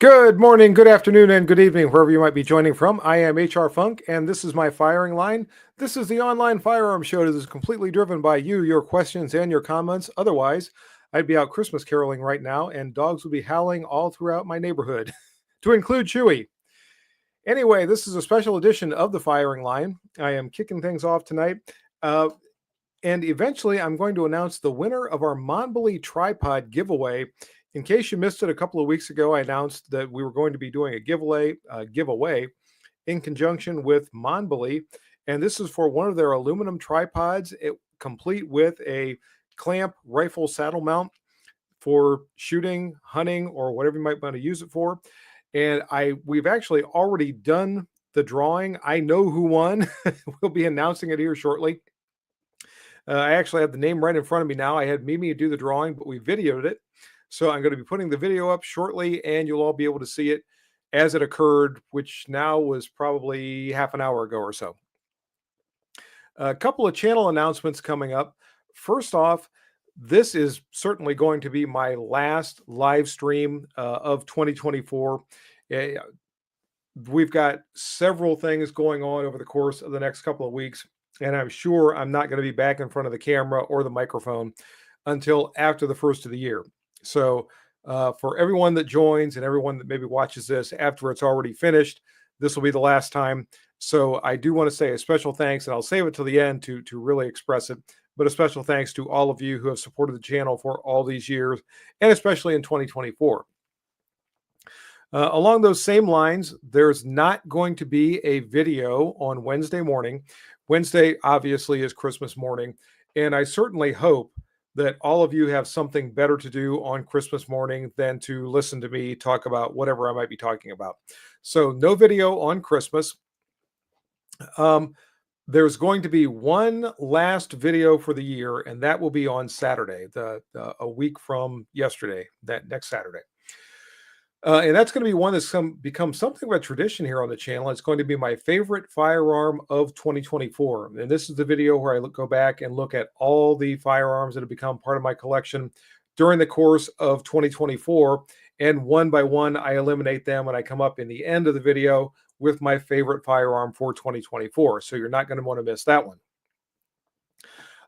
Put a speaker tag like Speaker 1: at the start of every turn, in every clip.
Speaker 1: Good morning, good afternoon, and good evening, wherever you might be joining from. I am HR Funk, and this is my firing line. This is the online firearm show that is completely driven by you, your questions, and your comments. Otherwise, I'd be out Christmas caroling right now, and dogs would be howling all throughout my neighborhood, to include Chewy. Anyway, this is a special edition of the firing line. I am kicking things off tonight. Uh, and eventually, I'm going to announce the winner of our Monbeli tripod giveaway. In case you missed it, a couple of weeks ago, I announced that we were going to be doing a giveaway in conjunction with Monbeli, and this is for one of their aluminum tripods, complete with a clamp rifle saddle mount for shooting, hunting, or whatever you might want to use it for. And we've actually already done the drawing. I know who won. We'll be announcing it here shortly. I actually have the name right in front of me now. I had Mimi do the drawing, but we videoed it. So I'm going to be putting the video up shortly, and you'll all be able to see it as it occurred, which now was probably half an hour ago or so. A couple of channel announcements coming up. First off, this is certainly going to be my last live stream of 2024. We've got several things going on over the course of the next couple of weeks, and I'm sure I'm not going to be back in front of the camera or the microphone until after the first of the year. So for everyone that joins and everyone that maybe watches this after it's already finished, this will be the last time. So I do want to say a special thanks, and I'll save it till the end to really express it, but a special thanks to all of you who have supported the channel for all these years, and especially in 2024. Along those same lines, there's not going to be a video on Wednesday morning. Wednesday, obviously, is Christmas morning, and I certainly hope that all of you have something better to do on Christmas morning than to listen to me talk about whatever I might be talking about. So no video on Christmas. There's going to be one last video for the year, and that will be on Saturday, a week from yesterday, that next Saturday. And that's going to be one that's become something of a tradition here on the channel. It's going to be my favorite firearm of 2024. And this is the video where I go back and look at all the firearms that have become part of my collection during the course of 2024. And one by one, I eliminate them, and I come up in the end of the video with my favorite firearm for 2024. So you're not going to want to miss that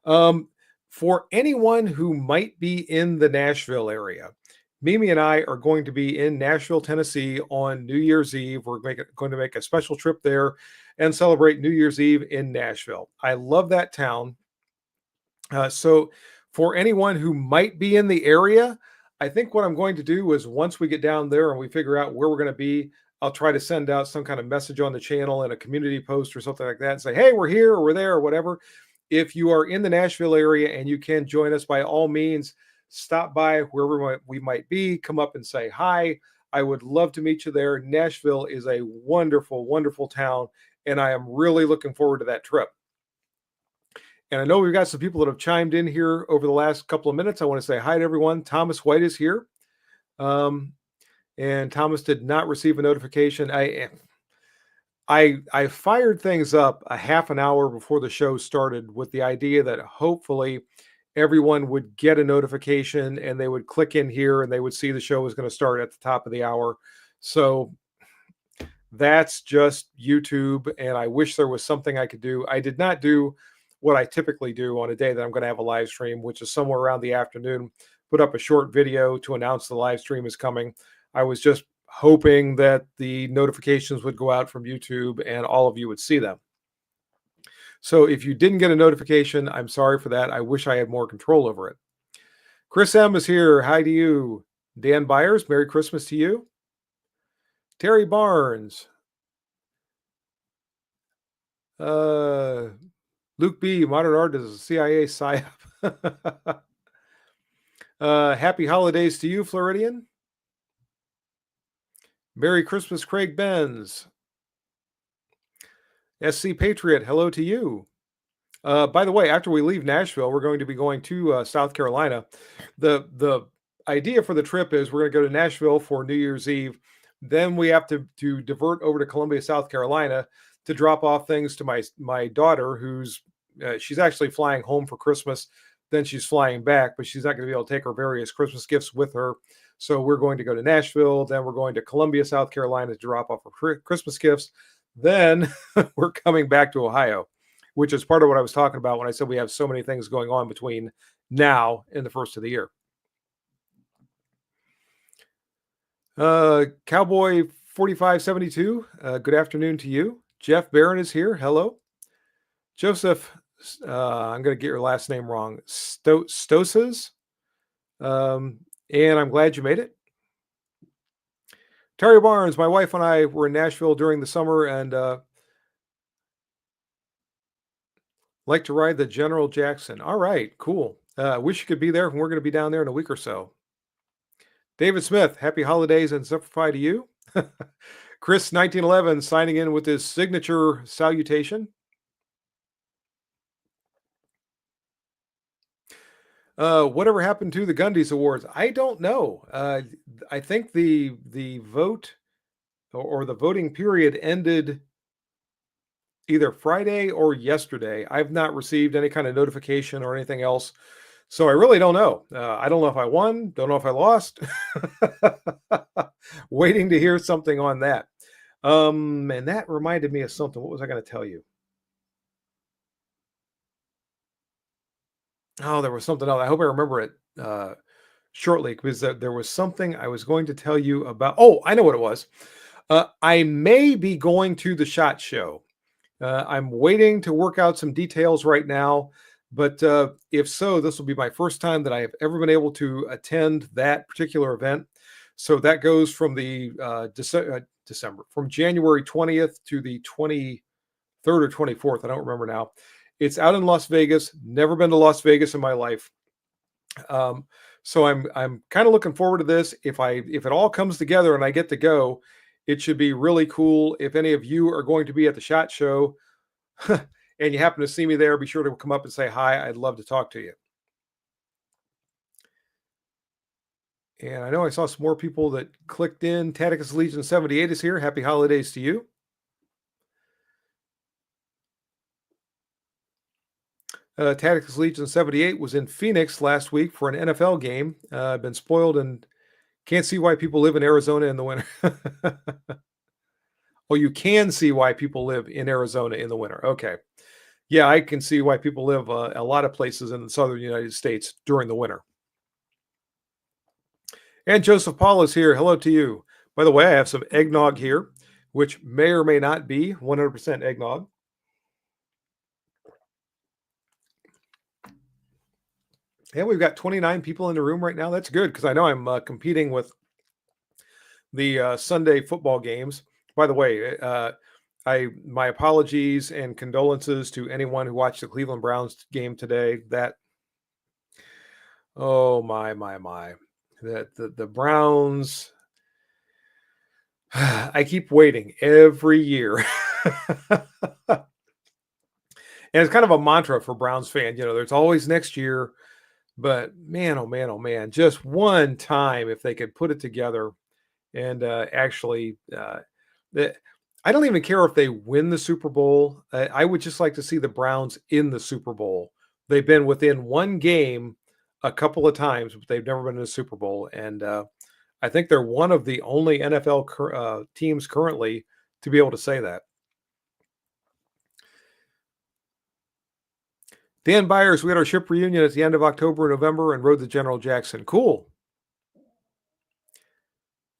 Speaker 1: one. For anyone who might be in the Nashville area, Mimi and I are going to be in Nashville, Tennessee on New Year's Eve. We're going to make a special trip there and celebrate New Year's Eve in Nashville. I love that town. So for anyone who might be in the area, I think what I'm going to do is once we get down there and we figure out where we're going to be, I'll try to send out some kind of message on the channel and a community post or something like that and say, hey, we're here or we're there or whatever. If you are in the Nashville area and you can join us, by all means, stop by wherever we might be, come up and say hi. I would love to meet you there. Nashville is a wonderful, wonderful town, and I am really looking forward to that trip. And I know we've got some people that have chimed in here over the last couple of minutes. I want to say hi to everyone. Thomas White is here. And Thomas did not receive a notification. I fired things up a half an hour before the show started with the idea that hopefully everyone would get a notification and they would click in here and they would see the show was going to start at the top of the hour. So that's just YouTube, and I wish there was something I could do. I did not do what I typically do on a day that I'm going to have a live stream, which is somewhere around the afternoon, put up a short video to announce the live stream is coming. I was just hoping that the notifications would go out from YouTube and all of you would see them. So if you didn't get a notification, I'm sorry for that. I wish I had more control over it. Chris M is here. Hi to you. Dan Byers, Merry Christmas to you. Terry Barnes. Luke B, Modern Art is a CIA psyop. Happy holidays to you, Floridian. Merry Christmas, Craig Benz. SC Patriot, hello to you. By the way, after we leave Nashville, we're going to be going to South Carolina. The idea for the trip is we're going to go to Nashville for New Year's Eve. Then we have to divert over to Columbia, South Carolina to drop off things to my daughter, who's she's actually flying home for Christmas then she's flying back, but she's not going to be able to take her various Christmas gifts with her. So we're going to go to Nashville, then we're going to Columbia, South Carolina to drop off her Christmas gifts. Then we're coming back to Ohio, which is part of what I was talking about when I said we have so many things going on between now and the first of the year. Cowboy 4572, good afternoon to you. Jeff Barron is here. Hello. Joseph, I'm going to get your last name wrong. Stosas. And I'm glad you made it. Terry Barnes, my wife and I were in Nashville during the summer and like to ride the General Jackson. All right, cool. Wish you could be there. We're going to be down there in a week or so. David Smith, happy holidays and Semper to you. Chris 1911 signing in with his signature salutation. Whatever happened to the Gundies Awards? I don't know. I think the vote or the voting period ended either Friday or yesterday. I've not received any kind of notification or anything else. So I really don't know. I don't know if I won. Don't know if I lost. Waiting to hear something on that. And that reminded me of something. What was I going to tell you? Oh, there was something else. I hope I remember it shortly because there was something I was going to tell you about. Oh, I know what it was. I may be going to the SHOT Show. I'm waiting to work out some details right now, but if so, this will be my first time that I have ever been able to attend that particular event. So that goes from the December, from January 20th to the 23rd or 24th. I don't remember now. It's out in Las Vegas. Never been to Las Vegas in my life. So I'm kind of looking forward to this. If it all comes together and I get to go, it should be really cool. If any of you are going to be at the SHOT Show and you happen to see me there, be sure to come up and say hi. I'd love to talk to you. And I know I saw some more people that clicked in. Taticus Legion 78 is here. Happy holidays to you. Tactics Legion 78 was in Phoenix last week for an NFL game. Been spoiled and can't see why people live in Arizona in the winter. Oh, you can see why people live in Arizona in the winter. Okay. Yeah, I can see why people live a lot of places in the southern United States during the winter. And Joseph Paul is here. Hello to you. By the way, I have some eggnog here, which may or may not be 100% eggnog. And we've got 29 people in the room right now. That's good because I know I'm competing with the Sunday football games. By the way, my apologies and condolences to anyone who watched the Cleveland Browns game today. Oh my, that the Browns. I keep waiting every year. And it's kind of a mantra for Browns fans. There's always next year. But man, oh man, just one time if they could put it together and actually, I don't even care if they win the Super Bowl. I would just like to see the Browns in the Super Bowl. They've been within one game a couple of times, but they've never been in the Super Bowl. And I think they're one of the only NFL teams currently to be able to say that. Dan Byers, we had our ship reunion at the end of October and November and rode the General Jackson. Cool.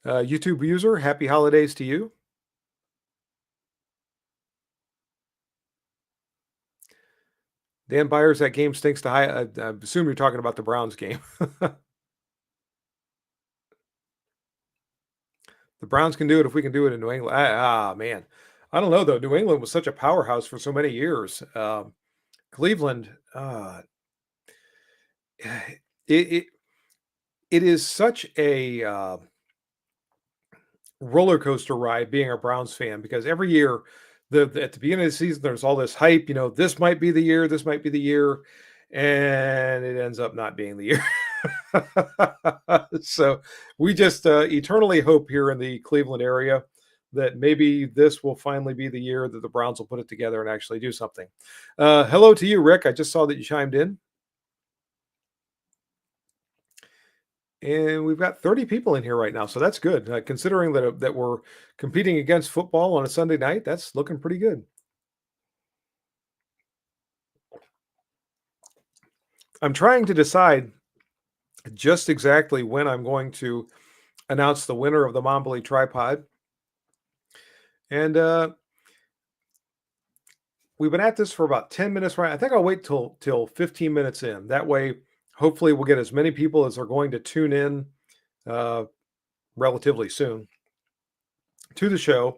Speaker 1: YouTube user, happy holidays to you. Dan Byers, that game stinks to high. I assume you're talking about the Browns game. The Browns can do it if we can do it in New England. Man. I don't know, though. New England was such a powerhouse for so many years. Cleveland, it is such a roller coaster ride being a Browns fan because every year, at the beginning of the season, there's all this hype. This might be the year. This might be the year, and it ends up not being the year. So we just eternally hope here in the Cleveland area that maybe this will finally be the year that the Browns will put it together and actually do something. Hello to you, Rick. I just saw that you chimed in. and we've got 30 people in here right now, so that's good. Considering that we're competing against football on a Sunday night, that's looking pretty good. I'm trying to decide just exactly when I'm going to announce the winner of the Mombly tripod, and we've been at this for about 10 minutes, right? I think I'll wait till 15 minutes in. That way, hopefully, we'll get as many people as are going to tune in uh, relatively soon to the show.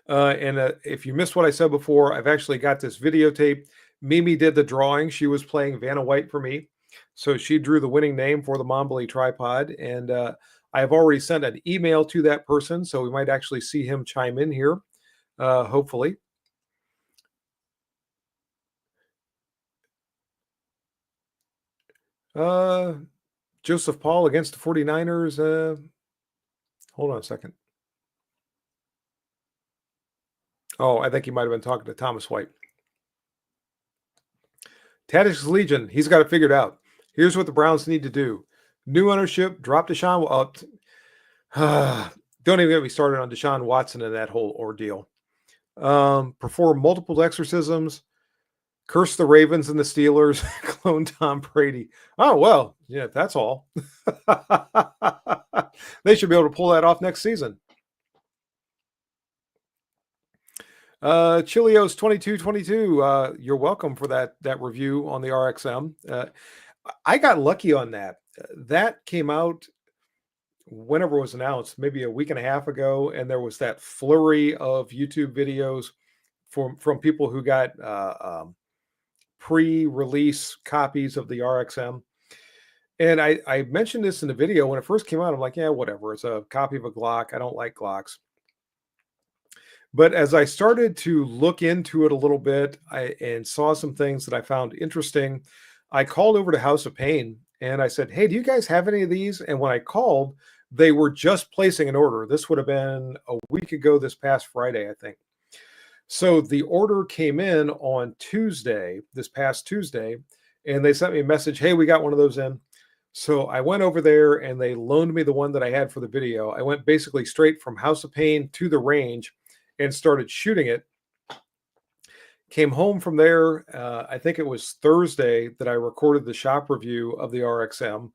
Speaker 1: And if you missed what I said before, I've actually got this videotape. Mimi did the drawing. She was playing Vanna White for me. So she drew the winning name for the Mombly tripod. And I have already sent an email to that person. So we might actually see him chime in here, hopefully. Joseph Paul against the 49ers. Hold on a second. Oh, I think he might have been talking to Thomas White. Tadix Legion, he's got it figured out. Here's what the Browns need to do. New ownership, drop Deshaun. Don't even get me started on Deshaun Watson and that whole ordeal. Perform multiple exorcisms, curse the Ravens and the Steelers, clone Tom Brady. Oh, well, yeah, that's all. They should be able to pull that off next season. Chilios 2222, you're welcome for that review on the RXM. I got lucky on that. That came out whenever it was announced, maybe a week and a half ago, and there was that flurry of YouTube videos from people who got pre-release copies of the RXM. And I mentioned this in the video when it first came out. I'm like, yeah, whatever. It's a copy of a Glock. I don't like Glocks. But as I started to look into it a little bit and saw some things that I found interesting, I called over to House of Pain and I said, hey, do you guys have any of these? And when I called, they were just placing an order. This would have been a week ago, this past Friday, I think. So the order came in on Tuesday, this past Tuesday, and they sent me a message, hey, we got one of those in. So I went over there and they loaned me the one that I had for the video. I went basically straight from House of Pain to the range and started shooting it. Came home from there. I think it was Thursday that I recorded the shop review of the RXM.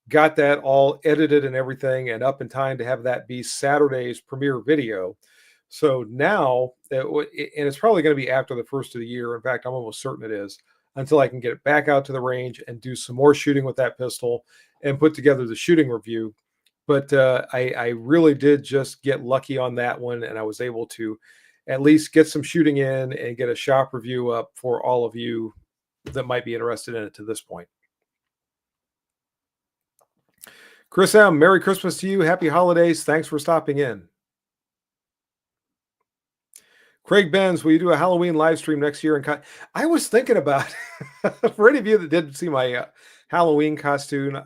Speaker 1: Got that all edited and everything and up in time to have that be Saturday's premiere video. So now, and it's probably going to be after the first of the year. In fact, I'm almost certain it is, until I can get it back out to the range and do some more shooting with that pistol and put together the shooting review. But I really did just get lucky on that one, and I was able to at least get some shooting in and get a shop review up for all of you that might be interested in it to this point. Chris M., Merry Christmas to you. Happy holidays. Thanks for stopping in. Craig Benz, will you do a Halloween live stream next year? And I was thinking about, for any of you that didn't see my Halloween costume,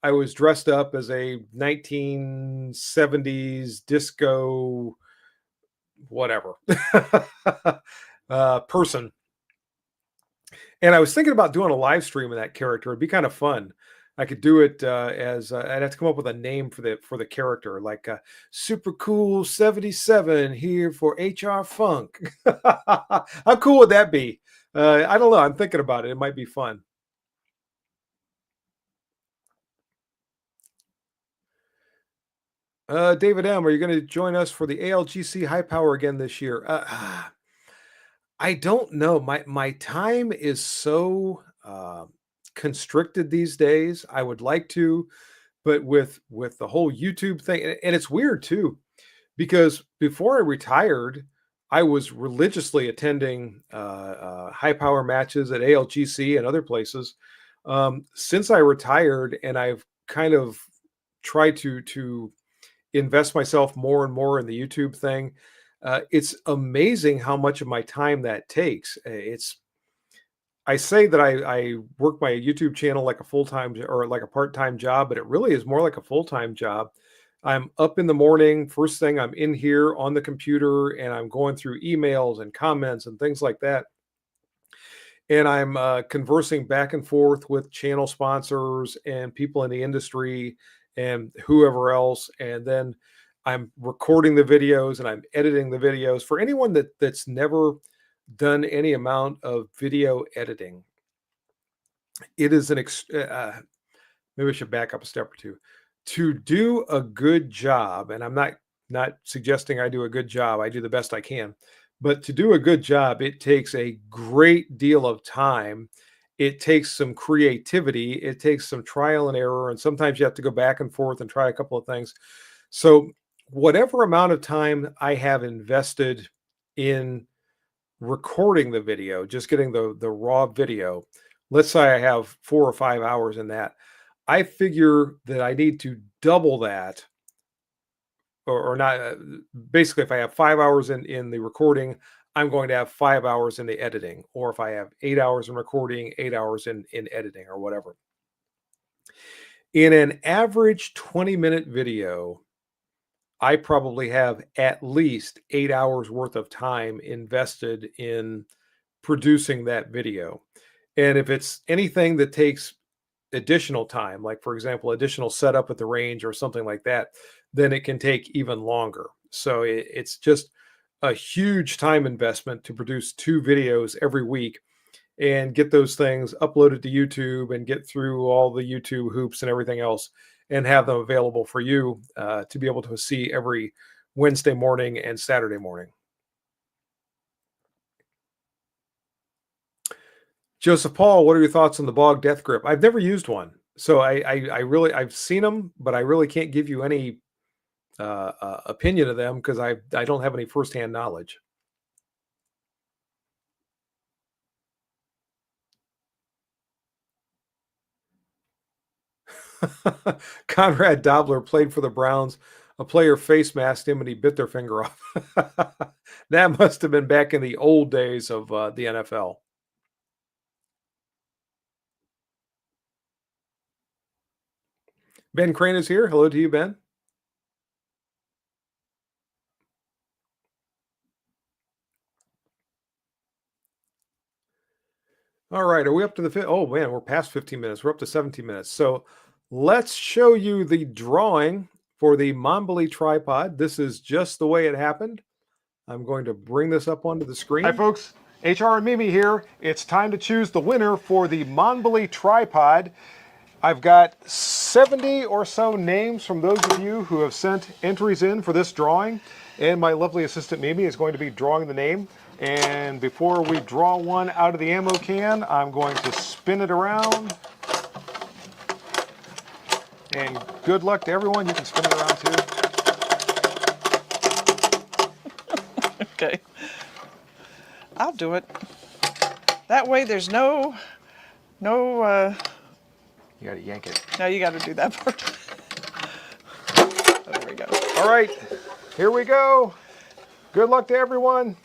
Speaker 1: I was dressed up as a 1970s disco, whatever, person. And I was thinking about doing a live stream of that character. It'd be kind of fun. I could do it as I'd have to come up with a name for the character, like Super Cool 77 here for HR Funk. How cool would that be? I don't know. I'm thinking about it. It might be fun. David M., are you going to join us for the ALGC High Power again this year? I don't know. My time is so constricted these days. I would like to, but with the whole YouTube thing, and it's weird too, because before I retired, I was religiously attending high power matches at ALGC and other places. Since I retired, and I've kind of tried to invest myself more and more in the YouTube thing. It's amazing how much of my time that takes. I say that I work my YouTube channel like a full-time or like a part-time job, but it really is more like a full-time job. I'm up in the morning, first thing I'm in here on the computer and I'm going through emails and comments and things like that. and I'm conversing back and forth with channel sponsors and people in the industry and whoever else. And then I'm recording the videos and I'm editing the videos. For anyone that's never done any amount of video editing, it is maybe I should back up a step or two. To do a good job, and I'm not suggesting I do a good job. I do the best I can. But to do a good job, it takes a great deal of time. It takes some creativity. It takes some trial and error. And sometimes you have to go back and forth and try a couple of things. So, whatever amount of time I have invested in recording the video, just getting the raw video, let's say I have 4 or 5 hours in that, I figure that I need to double that, or not. Basically, if I have 5 hours in the recording, I'm going to have 5 hours in the editing. Or if I have 8 hours in recording, 8 hours in editing, or whatever. In an average 20-minute video, I probably have at least 8 hours worth of time invested in producing that video. And if it's anything that takes additional time, like for example, additional setup at the range or something like that, then it can take even longer. So it's just a huge time investment to produce 2 videos every week and get those things uploaded to YouTube and get through all the YouTube hoops and everything else and have them available for you to be able to see every Wednesday morning and Saturday morning. Joseph Paul, what are your thoughts on the Bog Death Grip? I've never used one, so I really I've seen them, but I really can't give you any opinion of them because I don't have any firsthand knowledge. Conrad Dobler played for the Browns. A player face masked him and he bit their finger off. That must have been back in the old days of the NFL. Ben Crane is here. Hello to you, Ben. All right, are we up to the oh man, we're past 15 minutes. We're up to 17 minutes. So let's show you the drawing for the Monbly tripod. This is just the way it happened. I'm going to bring this up onto the screen. Hi folks, HR and Mimi here. It's time to choose the winner for the Monbly tripod. I've got 70 or so names from those of you who have sent entries in for this drawing, and my lovely assistant Mimi is going to be drawing the name. And before we draw one out of the ammo can, I'm going to spin it around. And good luck to everyone. You can spin it around too.
Speaker 2: Okay. I'll do it. That way there's no
Speaker 1: You got to yank it.
Speaker 2: now you got to do that part. Oh, there we go.
Speaker 1: All right, here we go. Good luck to everyone.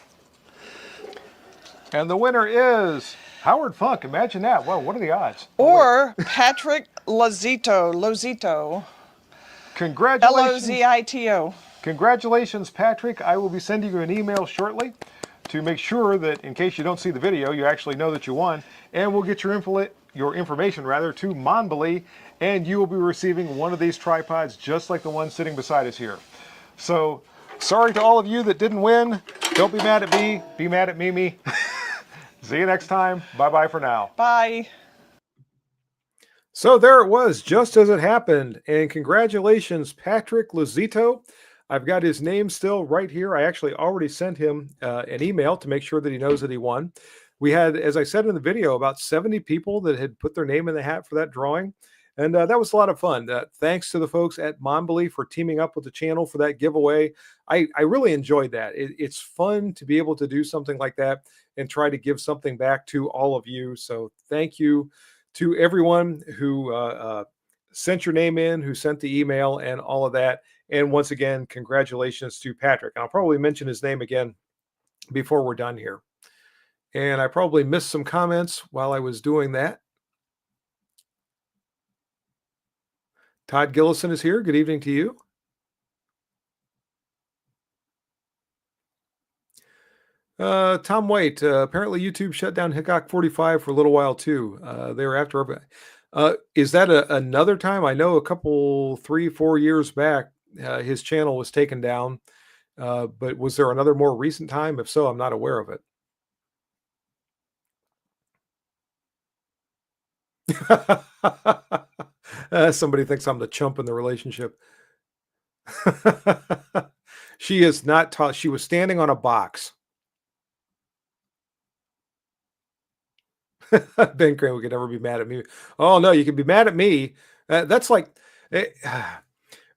Speaker 1: And the winner is Howard Funk. Imagine that. Well, what are the odds?
Speaker 2: Or Patrick Lozito.
Speaker 1: Congratulations.
Speaker 2: Lozito.
Speaker 1: Congratulations, Patrick. I will be sending you an email shortly to make sure that in case you don't see the video, you actually know that you won. And we'll get your information to Monbly, and you will be receiving one of these tripods just like the one sitting beside us here. So, sorry to all of you that didn't win. Don't be mad at me. Be mad at Mimi. See you next time. Bye-bye for now.
Speaker 2: Bye.
Speaker 1: So there it was, just as it happened. And congratulations, Patrick Lozito. I've got his name still right here. I actually already sent him an email to make sure that he knows that he won. We had, as I said in the video, about 70 people that had put their name in the hat for that drawing. And that was a lot of fun. Thanks to the folks at Monbly for teaming up with the channel for that giveaway. I really enjoyed that. It's fun to be able to do something like that and try to give something back to all of you. So thank you to everyone who sent your name in, who sent the email and all of that. And once again, congratulations to Patrick. I'll probably mention his name again before we're done here. And I probably missed some comments while I was doing that. Todd Gillison is here. Good evening to you. Tom White. Apparently, YouTube shut down Hickok 45 for a little while too. They were after everybody. Is that another time? I know a couple, 3, 4 years back, his channel was taken down. But was there another more recent time? If so, I'm not aware of it. Somebody thinks I'm the chump in the relationship. She is not tall. She was standing on a box. Ben Crane could never be mad at me. Oh no, you can be mad at me. That's like eh,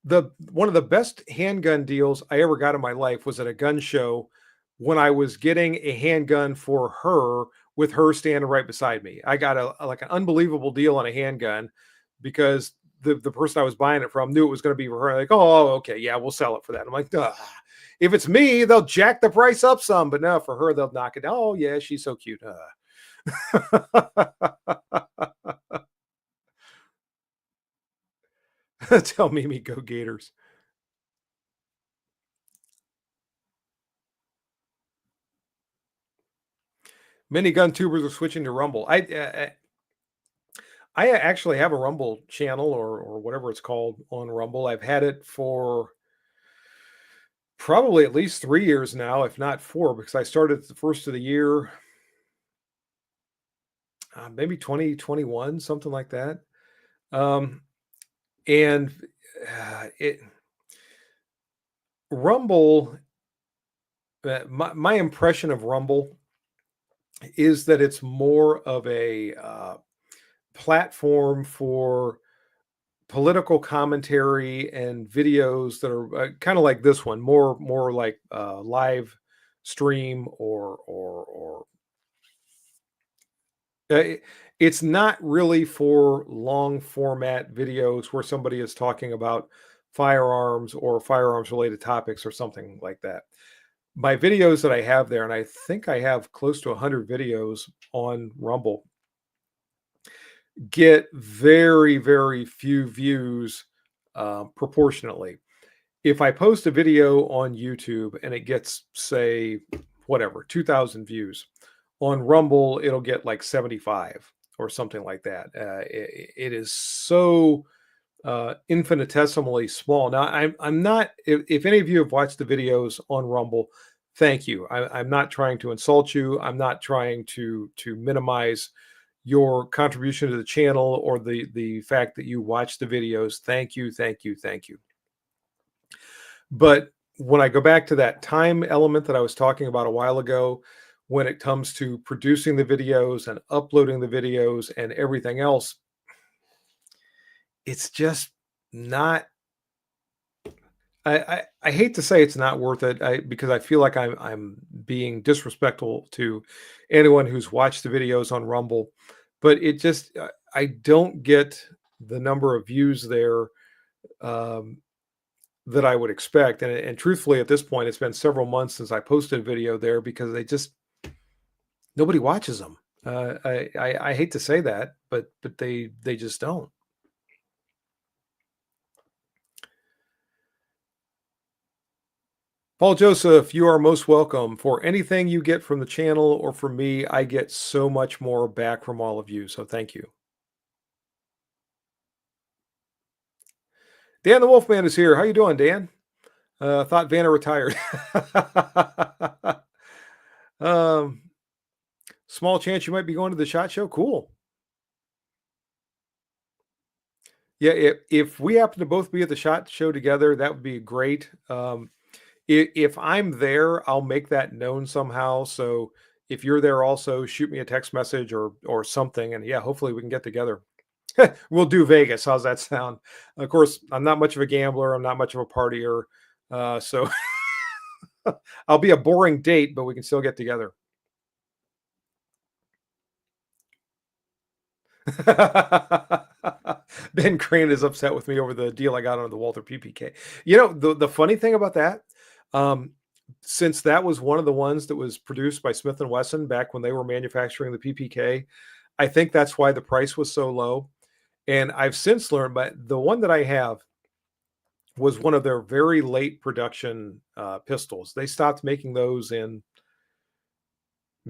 Speaker 1: the one of the best handgun deals I ever got in my life was at a gun show when I was getting a handgun for her with her standing right beside me. I got like an unbelievable deal on a handgun because the person I was buying it from knew it was going to be for her. Like, oh, okay, yeah, we'll sell it for that. I'm like, duh. If it's me, they'll jack the price up some, but no, for her, they'll knock it down. Oh, yeah, she's so cute. Tell Mimi, go Gators. Many gun tubers are switching to Rumble. I actually have a Rumble channel or whatever it's called on Rumble. I've had it for probably at least 3 years now, if not four, because I started the first of the year, maybe 2021, something like that. Um, and it Rumble, my impression of Rumble is that it's more of a platform for political commentary and videos that are kind of like this one, more like live stream or it's not really for long format videos where somebody is talking about firearms or firearms related topics or something like that. My videos that I have there, and I think I have close to 100 videos on Rumble, get very, very few views proportionately. If I post a video on YouTube and it gets, say, whatever, 2,000 views, on Rumble, it'll get like 75 or something like that. It is so infinitesimally small. Now, I'm not, if any of you have watched the videos on Rumble, thank you. I'm not trying to insult you. I'm not trying to minimize your contribution to the channel or the fact that you watch the videos. Thank you, thank you, thank you. But when I go back to that time element that I was talking about a while ago, when it comes to producing the videos and uploading the videos and everything else, it's just not. I hate to say it's not worth it because I feel like I'm being disrespectful to anyone who's watched the videos on Rumble, but it just I don't get the number of views there um, that I would expect. And truthfully, at this point, it's been several months since I posted a video there because they just nobody watches them. I hate to say that, but they just don't. Paul Joseph, you are most welcome. For anything you get from the channel or from me, I get so much more back from all of you. So thank you. Dan the Wolfman is here. How you doing, Dan? Thought Vanna retired. um, small chance you might be going to the SHOT Show. Cool. Yeah, if we happen to both be at the SHOT Show together, that would be great. If I'm there, I'll make that known somehow. So if you're there also, shoot me a text message or something, and yeah, hopefully we can get together. We'll do Vegas. How's that sound? Of course, I'm not much of a gambler. I'm not much of a partier, so I'll be a boring date, but we can still get together. Ben Crane is upset with me over the deal I got on the Walther PPK. You know, the funny thing about that, um, since that was one of the ones that was produced by Smith and Wesson back when they were manufacturing the PPK, I think that's why the price was so low. And I've since learned, but the one that I have was one of their very late production pistols. They stopped making those in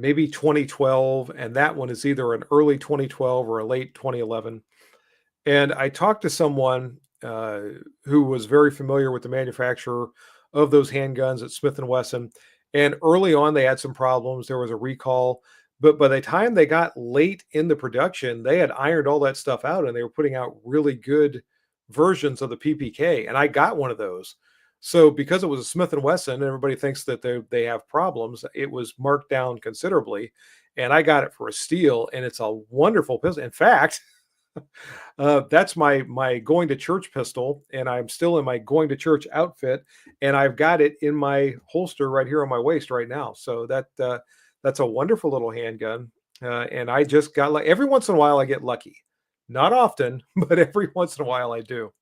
Speaker 1: maybe 2012, and that one is either an early 2012 or a late 2011. And I talked to someone who was very familiar with the manufacturer of those handguns at Smith and Wesson. And early on, they had some problems. There was a recall, but by the time they got late in the production, they had ironed all that stuff out, and they were putting out really good versions of the PPK. And I got one of those. So because it was a Smith and Wesson, everybody thinks that they have problems. It was marked down considerably, and I got it for a steal. And it's a wonderful pistol. In fact, that's my going to church pistol, and I'm still in my going to church outfit, and I've got it in my holster right here on my waist right now. So that's a wonderful little handgun, and I just got like every once in a while I get lucky, not often, but every once in a while I do.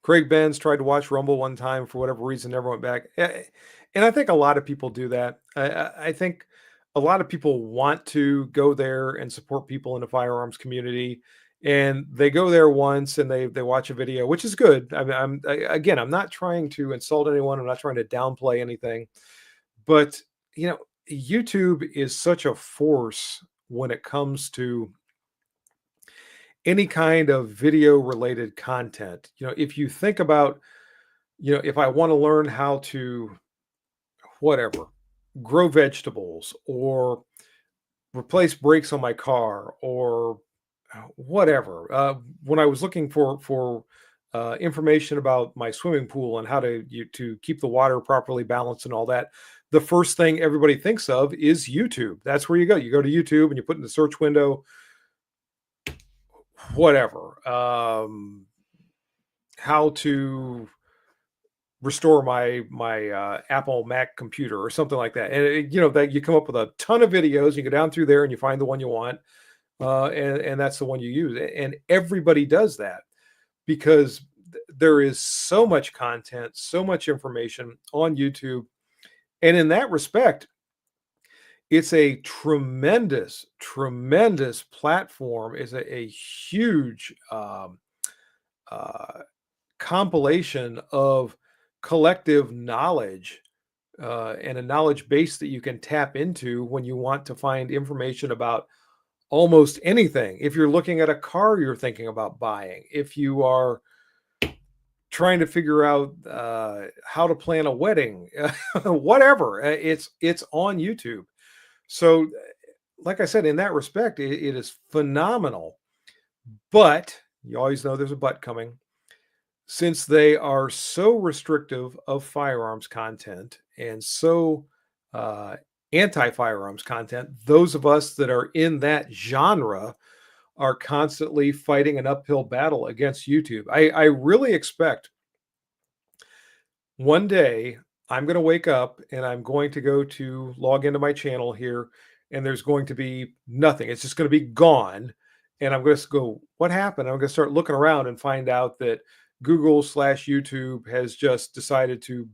Speaker 1: Craig Benz tried to watch Rumble one time for whatever reason, never went back. And I think a lot of people do that. I think a lot of people want to go there and support people in the firearms community, and they go there once and they watch a video, which is good. Again, I'm not trying to insult anyone. I'm not trying to downplay anything, but you know, YouTube is such a force when it comes to any kind of video related content. If you think about, if I want to learn how to whatever, grow vegetables or replace brakes on my car or whatever. When I was looking for information about my swimming pool and how to keep the water properly balanced and all that, the first thing everybody thinks of is YouTube. That's where you go. You go to YouTube and you put in the search window whatever, how to restore my Apple Mac computer or something like that. And that you come up with a ton of videos. You go down through there and you find the one you want, and that's the one you use. And everybody does that because there is so much content, so much information on YouTube, and in that respect, it's a tremendous, tremendous platform. It's a huge uh, compilation of collective knowledge and a knowledge base that you can tap into when you want to find information about almost anything. If you're looking at a car you're thinking about buying, if you are trying to figure out how to plan a wedding, whatever, it's on YouTube. So, like I said, in that respect, it is phenomenal. But you always know there's a but coming. Since they are so restrictive of firearms content and so uh, anti-firearms content, those of us that are in that genre are constantly fighting an uphill battle against YouTube. I really expect one day I'm going to wake up and I'm going to go to log into my channel here, and there's going to be nothing. It's just going to be gone. And I'm going to go, what happened? I'm going to start looking around and find out that Google/YouTube has just decided to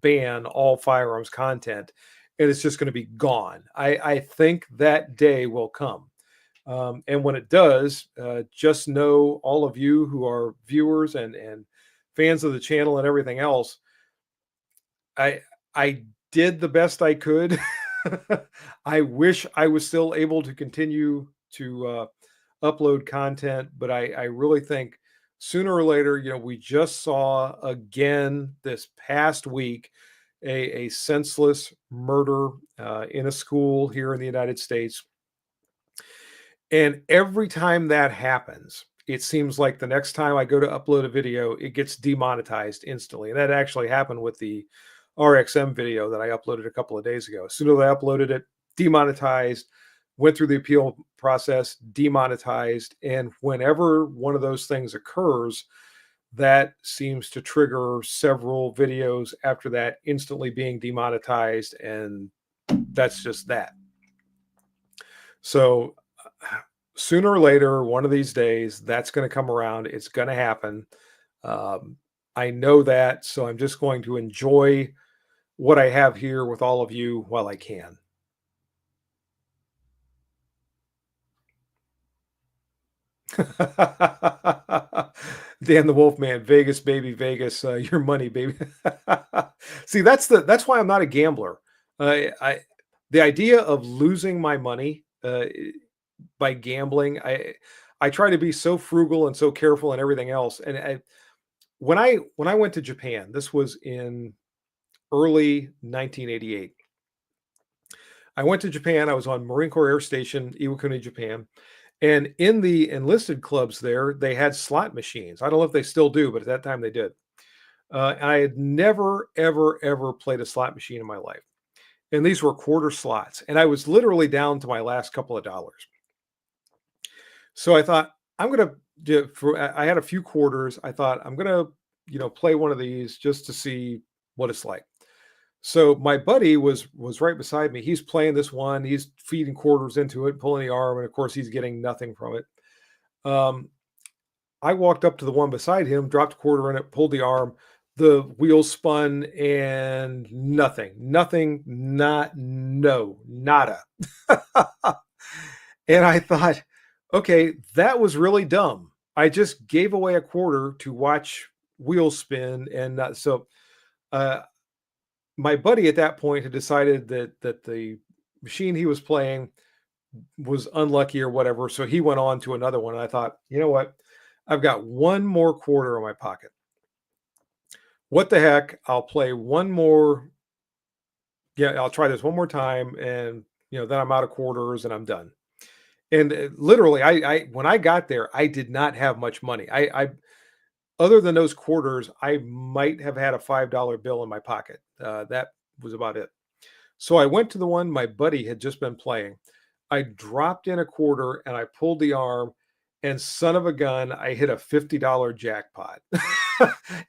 Speaker 1: ban all firearms content, and it's just going to be gone. I think that day will come. And when it does, just know all of you who are viewers and fans of the channel and everything else, I did the best I could. I wish I was still able to continue to upload content, but I really think sooner or later, we just saw again this past week a senseless murder in a school here in the United States. And every time that happens, it seems like the next time I go to upload a video, it gets demonetized instantly. And that actually happened with the RXM video that I uploaded a couple of days ago. As soon as I uploaded it, demonetized, went through the appeal process, demonetized. And whenever one of those things occurs, that seems to trigger several videos after that instantly being demonetized. And that's just that. So sooner or later, one of these days, that's going to come around. It's going to happen. I know that. So I'm just going to enjoy what I have here with all of you while I can. Dan the Wolfman, Vegas, baby, Vegas, your money, baby. See, that's why I'm not a gambler. I the idea of losing my money by gambling, I try to be so frugal and so careful and everything else. And when I went to Japan, this was in early 1988. I went to Japan. I was on Marine Corps Air Station, Iwakuni, Japan. And in the enlisted clubs there, they had slot machines. I don't know if they still do, but at that time they did. I had never, ever, ever played a slot machine in my life. And these were quarter slots. And I was literally down to my last couple of dollars. So I thought, I'm going to do for, I had a few quarters. I thought, I'm going to, play one of these just to see what it's like. So my buddy was right beside me. He's playing this one. He's feeding quarters into it, pulling the arm, and of course he's getting nothing from it. Um, I walked up to the one beside him, dropped a quarter in it, pulled the arm. The wheels spun and nothing, not no, nada. And I thought, okay, that was really dumb. I just gave away a quarter to watch wheels spin, and so. Uh, my buddy at that point had decided that the machine he was playing was unlucky or whatever, so he went on to another one. And I thought, you know what? I've got one more quarter in my pocket. What the heck? I'll play one more. Yeah, I'll try this one more time, and then I'm out of quarters and I'm done. And literally, I when I got there, I did not have much money. I other than those quarters, I might have had a $5 bill in my pocket. That was about it. So I went to the one my buddy had just been playing. I dropped in a quarter and I pulled the arm, and son of a gun, I hit a $50 jackpot.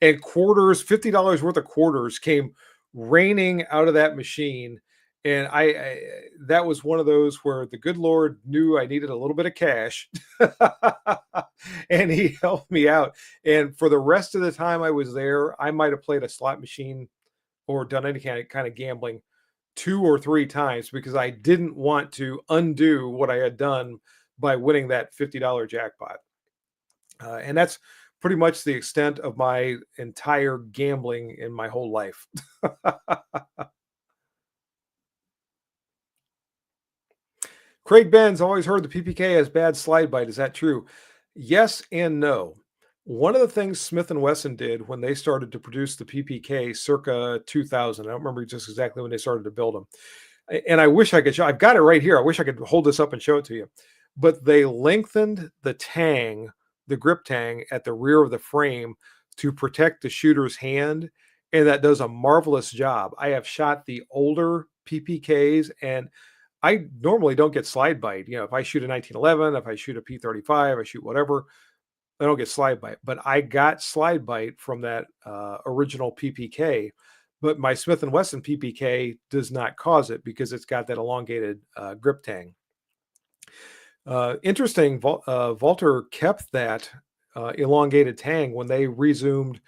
Speaker 1: And quarters, $50 worth of quarters came raining out of that machine. And that was one of those where the good Lord knew I needed a little bit of cash. And he helped me out. And for the rest of the time I was there, I might have played a slot machine or done any kind of gambling 2 or 3 times because I didn't want to undo what I had done by winning that $50 jackpot. And that's pretty much the extent of my entire gambling in my whole life. Craig Benz always heard the PPK has bad slide bite. Is that true? Yes and no. One of the things Smith and Wesson did when they started to produce the PPK circa 2000, I don't remember just exactly when they started to build them. And I wish I could show, I've got it right here. I wish I could hold this up and show it to you. But they lengthened the tang, the grip tang at the rear of the frame to protect the shooter's hand. And that does a marvelous job. I have shot the older PPKs, and I normally don't get slide bite. If I shoot a 1911, if I shoot a P35, I shoot whatever, I don't get slide bite. But I got slide bite from that original PPK. But my Smith and Wesson PPK does not cause it because it's got that elongated grip tang. Interesting. Walter kept that elongated tang when they resumed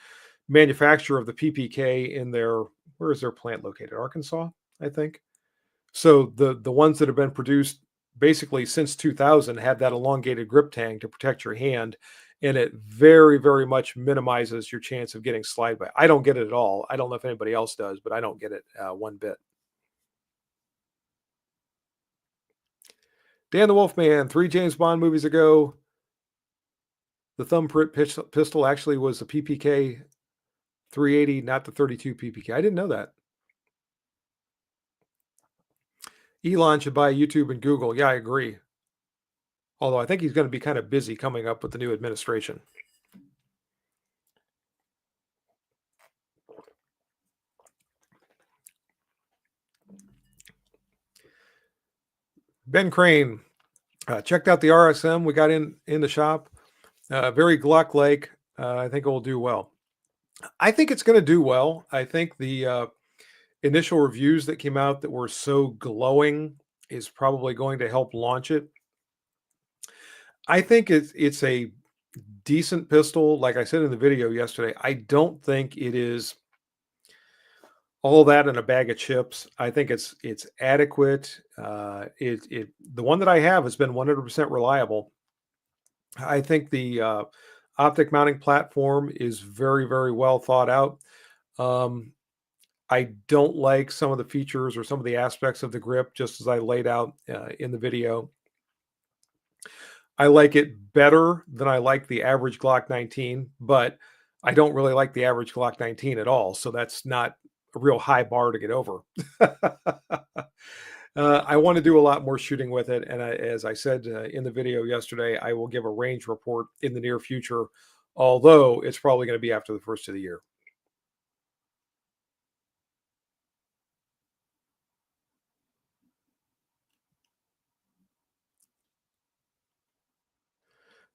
Speaker 1: manufacture of the PPK in where is their plant located? Arkansas, I think. So the ones that have been produced basically since 2000 have that elongated grip tang to protect your hand, and it very, very much minimizes your chance of getting slide bite. I don't get it at all. I don't know if anybody else does, but I don't get it one bit. Dan the Wolfman, 3 James Bond movies ago, the thumbprint pistol actually was the PPK 380, not the 32 PPK. I didn't know that. Elon should buy YouTube and Google. Yeah, I agree. Although I think he's going to be kind of busy coming up with the new administration. Ben Crane, checked out the RSM. We got in the shop. Very Glock-like. I think it will do well. I think it's going to do well. I think the initial reviews that came out that were so glowing is probably going to help launch it. I think it's a decent pistol. Like I said in the video yesterday, I don't think it is all that in a bag of chips. I think it's adequate. The one that I have has been 100% reliable. I think the Optic mounting platform is very, very well thought out. Um, I don't like some of the features or some of the aspects of the grip, just as I laid out in the video. I like it better than I like the average Glock 19, but I don't really like the average Glock 19 at all. So that's not a real high bar to get over. I want to do a lot more shooting with it. And as I said in the video yesterday, I will give a range report in the near future, although it's probably going to be after the first of the year.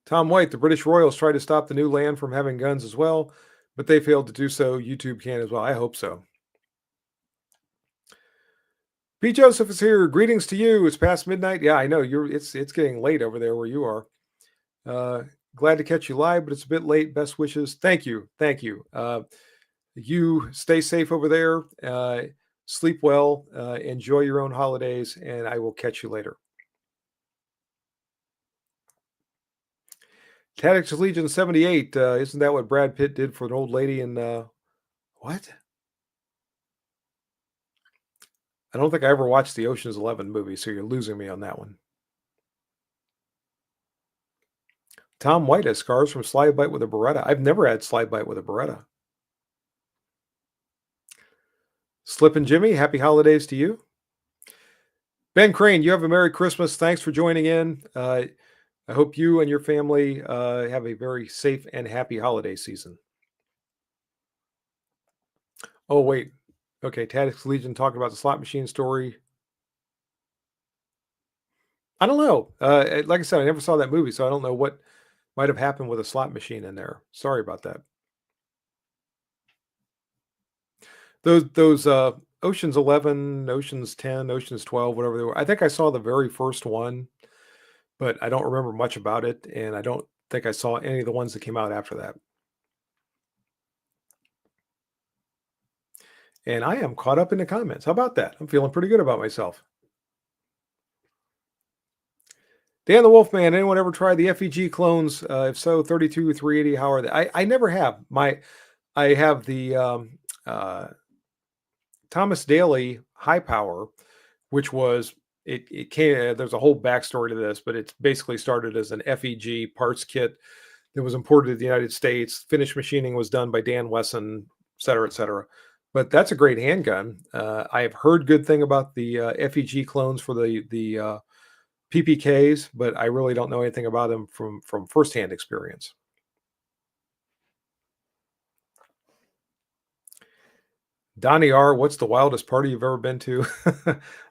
Speaker 1: Tom White, the British Royals tried to stop the new land from having guns as well, but they failed to do so. YouTube can as well. I hope so. P. Joseph is here. Greetings to you. It's past midnight. Yeah, I know it's getting late over there where you are. Uh, Glad to catch you live, but it's a bit late. Best wishes. Thank you. Thank you. You stay safe over there. Sleep well. Enjoy your own holidays, and I will catch you later. Tactics Legion 78. Isn't that what Brad Pitt did for an old lady in what? I don't think I ever watched the Ocean's 11 movie, so you're losing me on that one. Tom White has scars from slide bite with a Beretta. I've never had slide bite with a Beretta. Slippin' Jimmy, happy holidays to you. Ben Crane, you have a Merry Christmas. Thanks for joining in. I hope you and your family have a very safe and happy holiday season. Oh, wait. Okay, Tactics Legion talking about the slot machine story. I don't know. Like I said, I never saw that movie, so I don't know what might have happened with a slot machine in there. Sorry about that. Those Ocean's 11, Ocean's 10, Ocean's 12, whatever they were. I think I saw the very first one, but I don't remember much about it, and I don't think I saw any of the ones that came out after that. And I am caught up in the comments. How about that? I'm feeling pretty good about myself. Dan the Wolfman, anyone ever tried the FEG clones? If so, 32, 380, how are they? I never have. I have the Thomas Daly high power, which was it came. There's a whole backstory to this, but it's basically started as an FEG parts kit that was imported to the United States. Finished machining was done by Dan Wesson, et cetera, et cetera. But that's a great handgun. I have heard good thing about the FEG clones for the PPKs, but I really don't know anything about them from firsthand experience. Donnie R, what's the wildest party you've ever been to?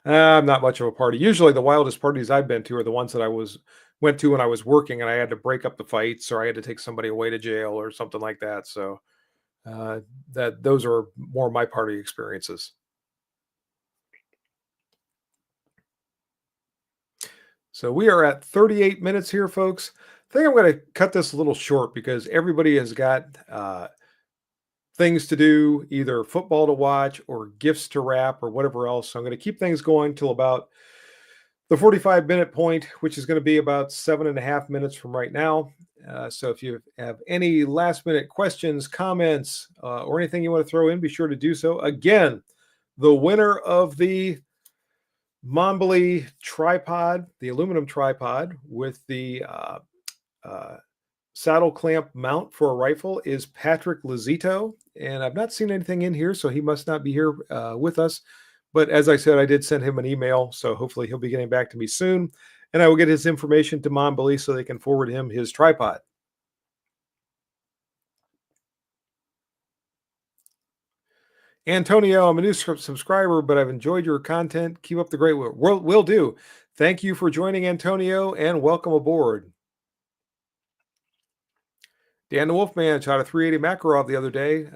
Speaker 1: I'm not much of a party. Usually the wildest parties I've been to are the ones that went to when I was working and I had to break up the fights or I had to take somebody away to jail or something like that. So those are more my party experiences. So we are at 38 minutes here, folks. I think I'm going to cut this a little short because everybody has got things to do, either football to watch or gifts to wrap or whatever else. So I'm going to keep things going till about the 45-minute point, which is going to be about 7.5 minutes from right now. So if you have any last minute questions, comments, or anything you want to throw in, be sure to do so. Again, the winner of the Monbly tripod, the aluminum tripod with the saddle clamp mount for a rifle is Patrick Lazito. And I've not seen anything in here, so he must not be here with us. But as I said, I did send him an email, so hopefully he'll be getting back to me soon. And I will get his information to Monbly so they can forward him his tripod. Antonio, I'm a new subscriber, but I've enjoyed your content. Keep up the great work. Will do. Thank you for joining, Antonio, and welcome aboard. Dan the Wolfman shot a 380 Makarov the other day.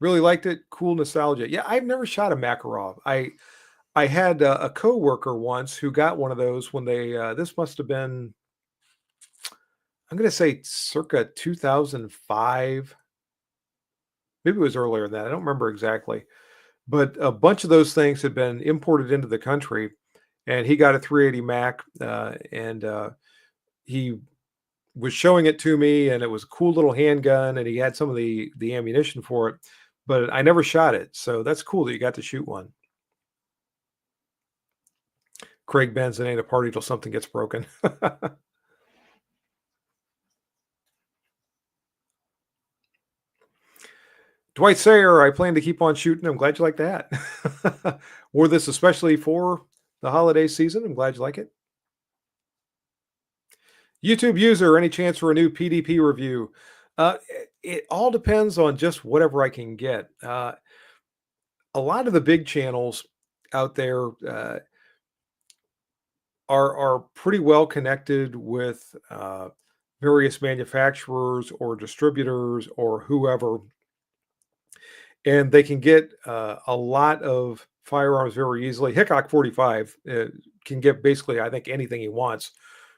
Speaker 1: Really liked it. Cool nostalgia. Yeah, I've never shot a Makarov. I had a coworker once who got one of those when they. This must have been, I'm going to say, circa 2005. Maybe it was earlier than that. I don't remember exactly. But a bunch of those things had been imported into the country, and he got a 380 Mac, and he was showing it to me, and it was a cool little handgun, and he had some of the ammunition for it, but I never shot it. So that's cool that you got to shoot one. Craig Benson ain't a party till something gets broken. Dwight Sayer, I plan to keep on shooting. I'm glad you like that. Wore this especially for the holiday season. I'm glad you like it. YouTube user, any chance for a new PDP review? It all depends on just whatever I can get. A lot of the big channels out there are pretty well connected with various manufacturers or distributors or whoever, and they can get a lot of firearms very easily. Hickok 45 can get basically, I think, anything he wants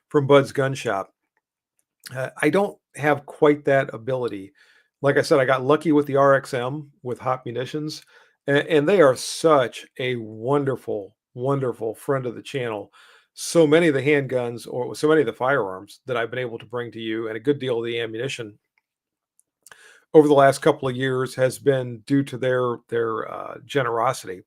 Speaker 1: from Bud's Gun Shop. I don't have quite that ability. Like I said, I got lucky with the RXM with Hot Munitions, and they are such a wonderful, wonderful friend of the channel. So many of the handguns, or so many of the firearms that I've been able to bring to you, and a good deal of the ammunition over the last couple of years has been due to their generosity.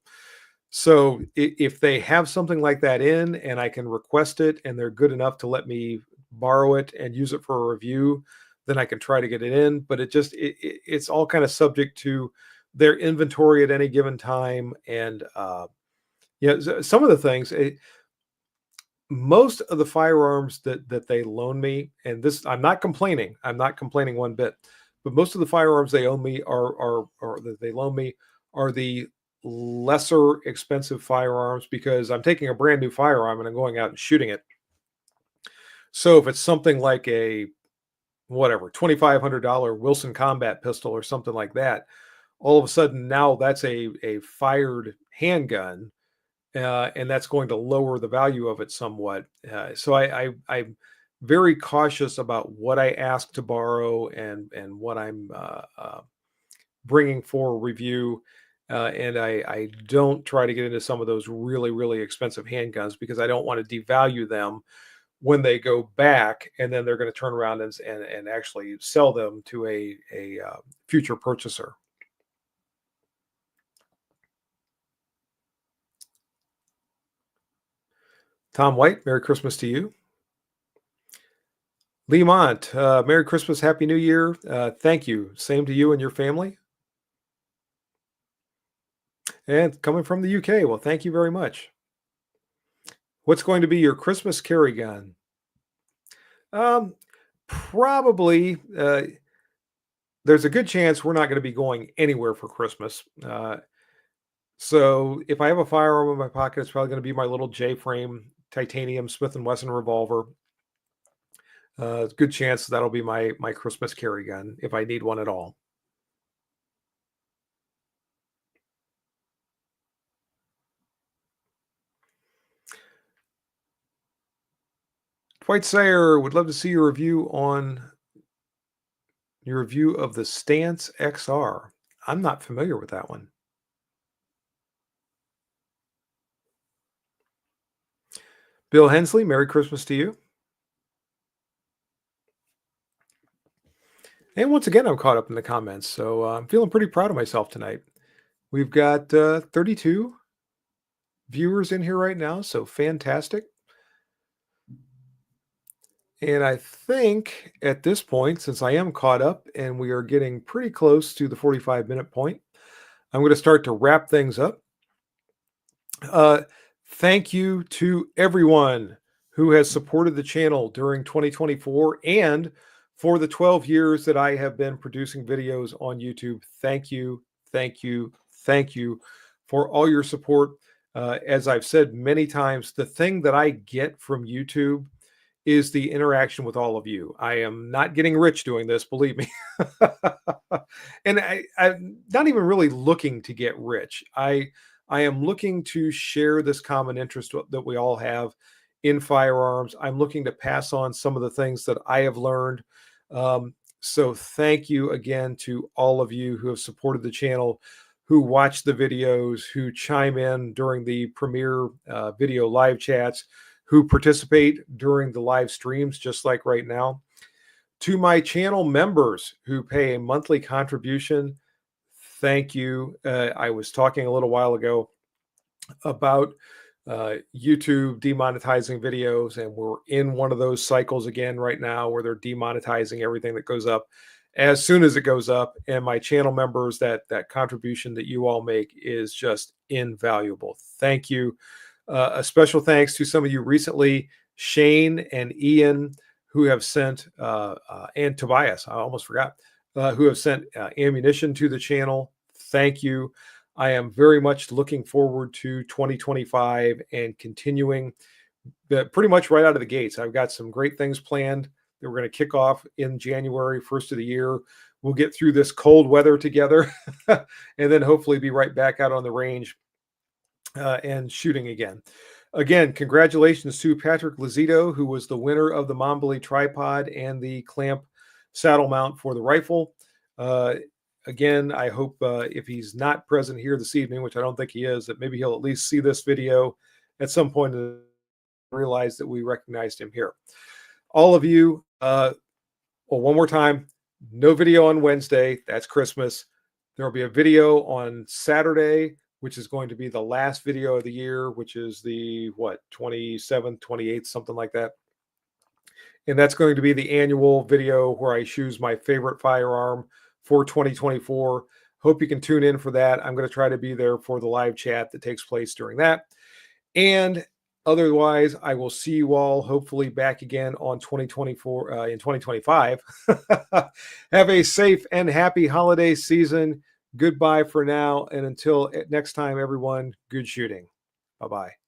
Speaker 1: So if they have something like that in, and I can request it, and they're good enough to let me borrow it and use it for a review, then I can try to get it in. But it's all kind of subject to their inventory at any given time, and some of the things. Most of the firearms that they loan me, and this, I'm not complaining. I'm not complaining one bit. But most of the firearms they own me or that they loan me are the lesser expensive firearms, because I'm taking a brand new firearm and I'm going out and shooting it. So if it's something like a whatever $2,500 Wilson Combat pistol or something like that, all of a sudden now that's a fired handgun, and that's going to lower the value of it somewhat. So I'm very cautious about what I ask to borrow and what I'm bringing for review. And I don't try to get into some of those really, really expensive handguns, because I don't want to devalue them when they go back, and then they're going to turn around and actually sell them to a future purchaser. Tom White, Merry Christmas to you. Lee Mont, Merry Christmas, Happy New Year. Thank you. Same to you and your family. And coming from the UK, well, thank you very much. What's going to be your Christmas carry gun? Probably, there's a good chance we're not going to be going anywhere for Christmas. So if I have a firearm in my pocket, it's probably going to be my little J-frame titanium Smith & Wesson revolver. Good chance that'll be my Christmas carry gun if I need one at all. Dwight Sayer, would love to see your review of the Stance XR. I'm not familiar with that one. Bill Hensley, Merry Christmas to you. And once again, I'm caught up in the comments, so I'm feeling pretty proud of myself tonight. We've got 32 viewers in here right now, so fantastic. And I think at this point, since I am caught up and we are getting pretty close to the 45-minute point, I'm going to start to wrap things up. Thank you to everyone who has supported the channel during 2024 and for the 12 years that I have been producing videos on YouTube. Thank you, thank you, thank you for all your support. As I've said many times, the thing that I get from YouTube is the interaction with all of you. I am not getting rich doing this, believe me. And I'm not even really looking to get rich. I am looking to share this common interest that we all have in firearms. I'm looking to pass on some of the things that I have learned. So thank you again to all of you who have supported the channel, who watch the videos, who chime in during the premiere video live chats, who participate during the live streams, just like right now. To my channel members who pay a monthly contribution, thank you. I was talking a little while ago about YouTube demonetizing videos, and we're in one of those cycles again right now where they're demonetizing everything that goes up as soon as it goes up. And my channel members, that contribution that you all make is just invaluable. Thank you. A special thanks to some of you recently, Shane and Ian, who have sent, and Tobias, I almost forgot, who have sent ammunition to the channel. Thank you. I am very much looking forward to 2025 and continuing pretty much right out of the gates. I've got some great things planned that we're going to kick off in January, first of the year. We'll get through this cold weather together and then hopefully be right back out on the range and shooting again. Again, congratulations to Patrick Lazito, who was the winner of the Momboli tripod and the clamp saddle mount for the rifle. Again, I hope if he's not present here this evening, which I don't think he is, that maybe he'll at least see this video at some point and realize that we recognized him here. All of you, well, one more time, no video on Wednesday. That's Christmas. There will be a video on Saturday, which is going to be the last video of the year, which is the, 27th, 28th, something like that. And that's going to be the annual video where I choose my favorite firearm for 2024. Hope you can tune in for that. I'm going to try to be there for the live chat that takes place during that. And otherwise, I will see you all hopefully back again on 2024 in 2025. Have a safe and happy holiday season. Goodbye for now. And until next time, everyone, good shooting. Bye-bye.